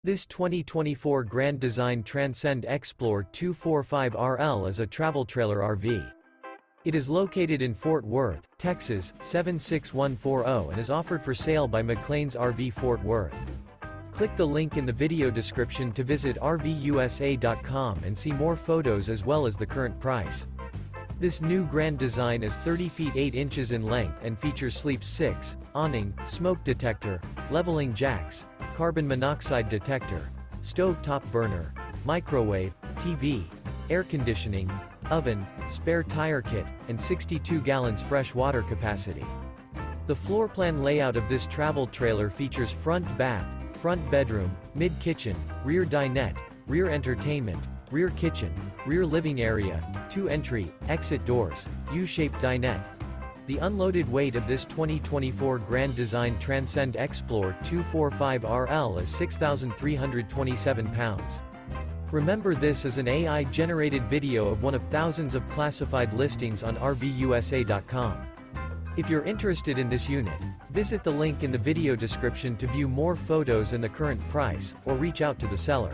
This 2024 Grand Design Transcend Xplor 245RL is a travel trailer RV. It is located in Fort Worth, Texas, 76140 and is offered for sale by McClain's RV Fort Worth. Click the link in the video description to visit RVUSA.com and see more photos as well as the current price. This new Grand Design is 30 feet 8 inches in length and features sleep 6, awning, smoke detector, leveling jacks, carbon monoxide detector, stove top burner, microwave, TV, air conditioning, oven, spare tire kit, and 62 gallons fresh water capacity. The floor plan layout of this travel trailer features front bath, front bedroom, mid-kitchen, rear dinette, rear entertainment, rear kitchen, rear living area, 2 entry, exit doors, U-shaped dinette. The unloaded weight of this 2024 Grand Design Transcend Xplor 245RL is 6,327 pounds. Remember, this is an AI-generated video of one of thousands of classified listings on RVUSA.com. If you're interested in this unit, visit the link in the video description to view more photos and the current price, or reach out to the seller.